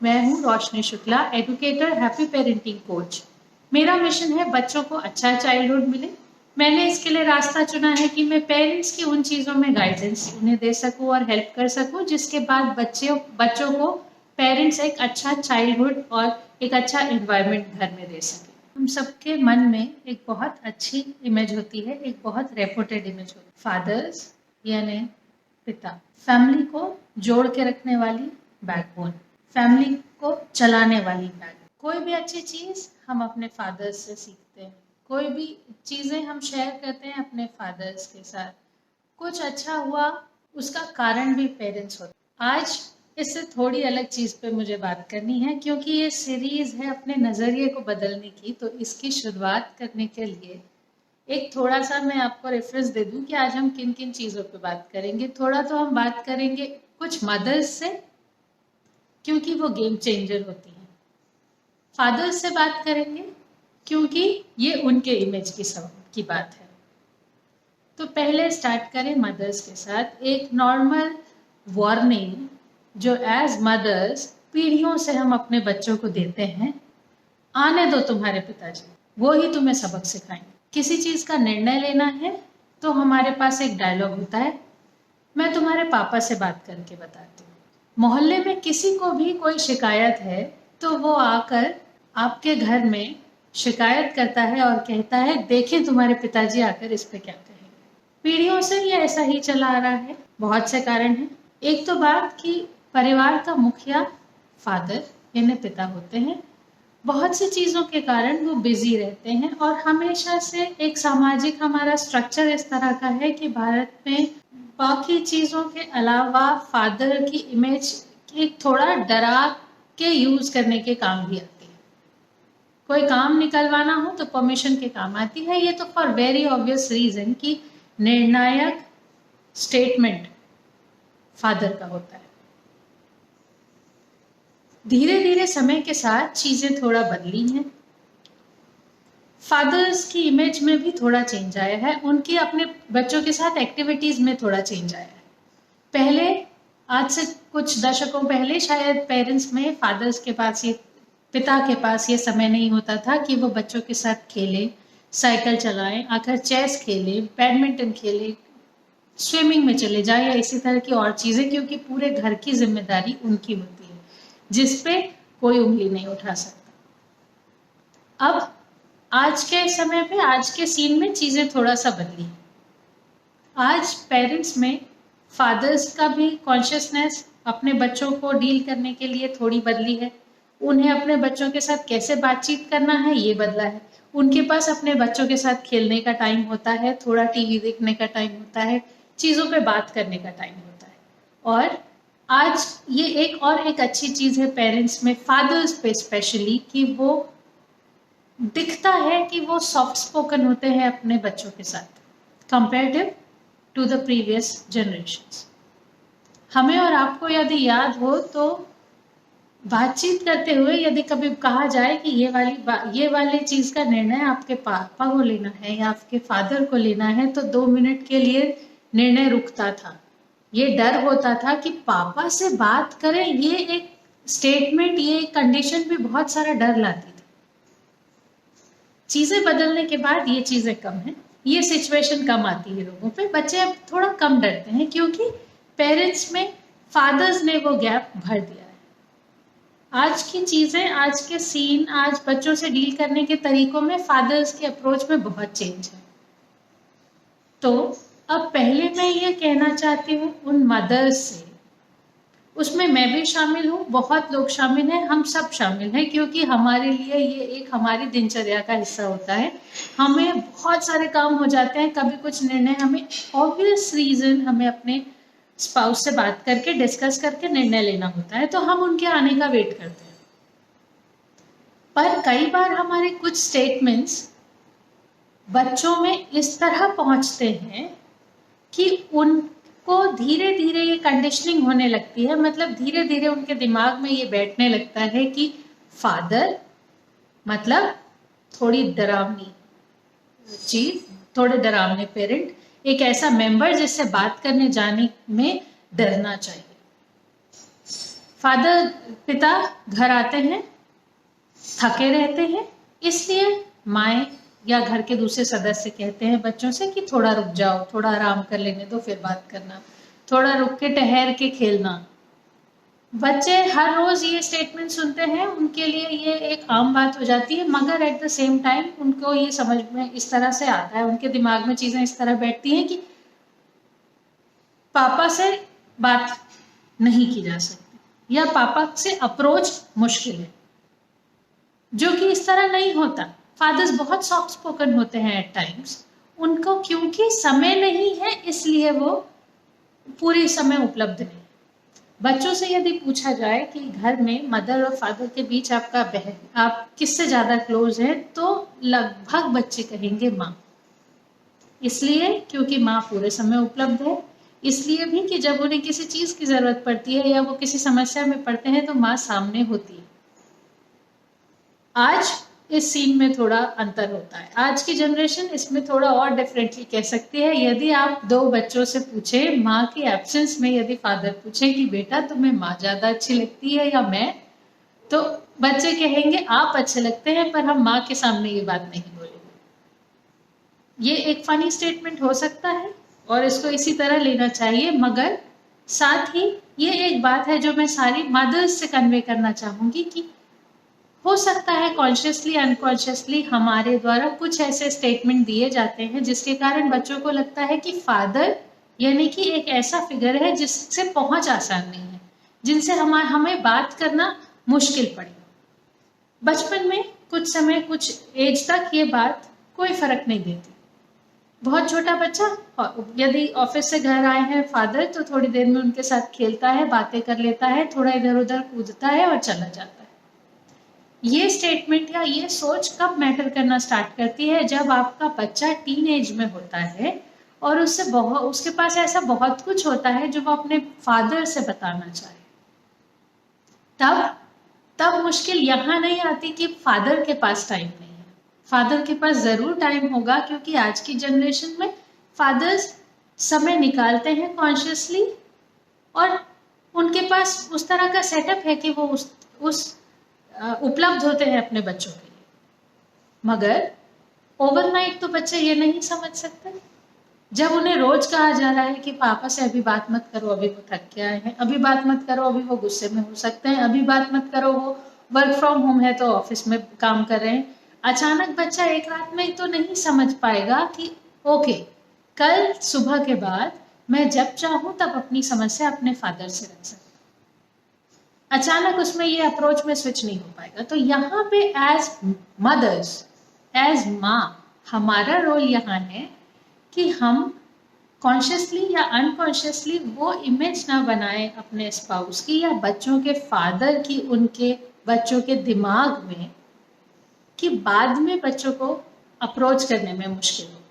मैं हूँ Roshni Shukla, educator, happy parenting coach. मेरा मिशन है बच्चों को अच्छा चाइल्डहुड मिले। मैंने इसके लिए रास्ता चुना है कि मैं पेरेंट्स की उन चीज़ों में गाइडेंस उन्हें दे सकूं और हेल्प कर सकूं जिसके बाद बच्चों को पेरेंट्स एक अच्छा चाइल्डहुड और एक अच्छा एनवायरनमेंट घर में दे सके। हम सबके मन में एक बहुत अच्छी इमेज होती है, एक बहुत रेपुटेड इमेज होती है। फादर्स यानी पिता, फैमिली को जोड़ के रखने वाली बैकबोन, फैमिली को चलाने वाली बैकबोन। कोई भी अच्छी चीज हम अपने फादर्स से सीखते हैं, कोई भी चीजें हम शेयर करते हैं अपने फादर्स के साथ। कुछ अच्छा हुआ उसका कारण भी पेरेंट्स होते हैं। आज इससे थोड़ी अलग चीज पे मुझे बात करनी है, क्योंकि ये सीरीज है अपने नजरिए को बदलने की। तो इसकी शुरुआत करने के लिए एक थोड़ा सा मैं आपको रेफरेंस दे दूं कि आज हम किन किन चीज़ों पे बात करेंगे। थोड़ा तो हम बात करेंगे कुछ मदर्स से, क्योंकि वो गेम चेंजर होती हैं। फादर्स से बात करेंगे क्योंकि ये उनके इमेज की बात है। तो पहले स्टार्ट करें मदर्स के साथ। एक नॉर्मल वार्निंग जो एज मदर्स पीढ़ियों से हम अपने बच्चों को देते हैं, आने दो तुम्हारे पिताजी, वो ही तुम्हें सबक सिखाएंगे। किसी चीज का निर्णय लेना है तो हमारे पास एक डायलॉग होता है, मैं तुम्हारे पापा से बात करके बताती हूँ। मोहल्ले में किसी को भी कोई शिकायत है तो वो आकर आपके घर में शिकायत करता है और कहता है, देखें तुम्हारे पिताजी आकर इस पे क्या कहेंगे। पीढ़ियों से ये ऐसा ही चला आ रहा है। बहुत से कारण हैं। एक तो बात कि परिवार का मुखिया फादर यानी पिता होते हैं। बहुत सी चीज़ों के कारण वो बिजी रहते हैं और हमेशा से एक सामाजिक हमारा स्ट्रक्चर इस तरह का है कि भारत में बाकी चीज़ों के अलावा फादर की इमेज एक थोड़ा डरा के यूज करने के काम भी आती है। कोई काम निकलवाना हो तो परमिशन के काम आती है। ये तो फॉर वेरी ऑब्वियस रीजन कि निर्णायक स्टेटमेंट फादर का होता है। धीरे धीरे समय के साथ चीजें थोड़ा बदली हैं। फादर्स की इमेज में भी थोड़ा चेंज आया है, उनकी अपने बच्चों के साथ एक्टिविटीज में थोड़ा चेंज आया है। पहले, आज से कुछ दशकों पहले, शायद पेरेंट्स में फादर्स के पास ये पिता के पास ये समय नहीं होता था कि वो बच्चों के साथ खेले, साइकिल चलाएं, आकर चेस खेले, बैडमिंटन खेले, स्विमिंग में चले जाए या इसी तरह की और चीजें, क्योंकि पूरे घर की जिम्मेदारी उनकी होती है जिसपे कोई उंगली नहीं उठा सकता। अब आज के समय पे, आज के सीन में चीजें थोड़ा सा बदली। आज पेरेंट्स में फादर्स का भी कॉन्शियसनेस अपने बच्चों को डील करने के लिए थोड़ी बदली है। उन्हें अपने बच्चों के साथ कैसे बातचीत करना है ये बदला है। उनके पास अपने बच्चों के साथ खेलने का टाइम होता है, थोड़ा टीवी देखने का टाइम होता है, चीजों पे बात करने का टाइम होता है। और आज ये एक अच्छी चीज है पेरेंट्स में, फादर्स पे स्पेशली, कि वो दिखता है कि वो सॉफ्ट स्पोकन होते हैं अपने बच्चों के साथ comparative to the previous generations. हमें और आपको यदि याद हो तो बातचीत करते हुए यदि कभी कहा जाए कि ये वाली चीज का निर्णय आपके पापा को लेना है या आपके फादर को लेना है, तो 2 मिनट के लिए निर्णय रुकता था। ये डर होता था कि पापा से बात करें, ये एक स्टेटमेंट, ये एक कंडीशन भी बहुत सारा डर लाती थी। चीजें बदलने के बाद ये चीजें कम है, ये सिचुएशन कम आती है लोगों पे। बच्चे अब थोड़ा कम डरते हैं क्योंकि पेरेंट्स में फादर्स ने वो गैप भर दिया है। आज की चीजें, आज के सीन, आज बच्चों से डील करने के तरीकों में फादर्स के अप्रोच में बहुत चेंज है। तो अब पहले मैं ये कहना चाहती हूँ उन मदर्स से, उसमें मैं भी शामिल हूँ, बहुत लोग शामिल हैं, हम सब शामिल हैं, क्योंकि हमारे लिए ये एक हमारी दिनचर्या का हिस्सा होता है। हमें बहुत सारे काम हो जाते हैं, कभी कुछ निर्णय हमें ऑब्वियस रीजन हमें अपने स्पाउस से बात करके डिस्कस करके निर्णय लेना होता है, तो हम उनके आने का वेट करते हैं। पर कई बार हमारे कुछ स्टेटमेंट्स बच्चों में इस तरह पहुंचते हैं कि उनको धीरे धीरे ये कंडीशनिंग होने लगती है। मतलब धीरे धीरे उनके दिमाग में ये बैठने लगता है कि फादर मतलब थोड़ी डरावनी चीज, थोड़े डरावने पेरेंट, एक ऐसा मेंबर जिससे बात करने जाने में डरना चाहिए। फादर पिता घर आते हैं, थके रहते हैं, इसलिए माएँ या घर के दूसरे सदस्य कहते हैं बच्चों से कि थोड़ा रुक जाओ, थोड़ा आराम कर लेने दो फिर बात करना, थोड़ा रुक के ठहर के खेलना। बच्चे हर रोज ये स्टेटमेंट सुनते हैं, उनके लिए ये एक आम बात हो जाती है, मगर एट द सेम टाइम उनको ये समझ में इस तरह से आता है, उनके दिमाग में चीजें इस तरह बैठती हैं कि पापा से बात नहीं की जा सकती या पापा से अप्रोच मुश्किल है, जो कि इस तरह नहीं होता। फादर्स बहुत सॉफ्ट स्पोकन होते हैं एट टाइम्स, उनको क्योंकि समय नहीं है इसलिए वो पूरे समय उपलब्ध नहीं। बच्चों से यदि पूछा जाए कि घर में मदर और फादर के बीच आपका आप किससे ज्यादा क्लोज हैं, तो लगभग बच्चे कहेंगे माँ। इसलिए क्योंकि माँ पूरे समय उपलब्ध है, इसलिए भी कि जब उन्हें किसी चीज की जरूरत पड़ती है या वो किसी समस्या में पड़ते हैं तो माँ सामने होती है। आज इस सीन में थोड़ा अंतर होता है, आज की जनरेशन इसमें थोड़ा और डिफरेंटली कह सकती है। यदि आप दो बच्चों से पूछे माँ के एब्सेंस में, यदि फादर पूछे कि बेटा तुम्हें माँ ज्यादा अच्छी लगती है या मैं, तो बच्चे कहेंगे आप अच्छे लगते हैं, पर हम माँ के सामने ये बात नहीं बोलेंगे। ये एक फनी स्टेटमेंट हो सकता है और इसको इसी तरह लेना चाहिए, मगर साथ ही ये एक बात है जो मैं सारी मदर्स से कन्वे करना चाहूंगी कि हो सकता है कॉन्शियसली अनकॉन्शियसली हमारे द्वारा कुछ ऐसे स्टेटमेंट दिए जाते हैं जिसके कारण बच्चों को लगता है कि फादर यानी कि एक ऐसा फिगर है जिससे पहुंच आसान नहीं है, जिनसे हमें बात करना मुश्किल पड़े। बचपन में कुछ समय, कुछ एज तक ये बात कोई फर्क नहीं देती। बहुत छोटा बच्चा यदि ऑफिस से घर आए हैं फादर, तो थोड़ी देर में उनके साथ खेलता है, बातें कर लेता है, थोड़ा इधर उधर कूदता है और चला जाता है। ये स्टेटमेंट या ये सोच कब मैटर करना स्टार्ट करती है? जब आपका बच्चा टीन एज में होता है और उसके पास ऐसा बहुत कुछ होता है जो वो अपने फादर से बताना चाहे। तब मुश्किल यहाँ नहीं आती कि फादर के पास टाइम नहीं है। फादर के पास जरूर टाइम होगा, क्योंकि आज की जनरेशन में फादर्स समय निकालते हैं कॉन्शियसली और उनके पास उस तरह का सेटअप है कि वो उस उपलब्ध होते हैं अपने बच्चों के लिए। मगर ओवरनाइट तो बच्चे ये नहीं समझ सकते। जब उन्हें रोज कहा जा रहा है कि पापा से अभी बात मत करो, अभी वो थक के आए हैं, अभी बात मत करो, अभी वो गुस्से में हो सकते हैं, अभी बात मत करो, वो वर्क फ्रॉम होम है तो ऑफिस में काम कर रहे हैं, अचानक बच्चा एक रात में तो नहीं समझ पाएगा कि ओके, कल सुबह के बाद मैं जब चाहूं तब अपनी समस्या अपने फादर से रख सकता। अचानक उसमें ये अप्रोच में स्विच नहीं हो पाएगा। तो यहाँ पे एज मदर्स, एज माँ, हमारा रोल यहाँ है कि हम कॉन्शियसली या अनकॉन्शियसली वो इमेज ना बनाए अपने स्पाउस की या बच्चों के फादर की उनके बच्चों के दिमाग में, कि बाद में बच्चों को अप्रोच करने में मुश्किल हो।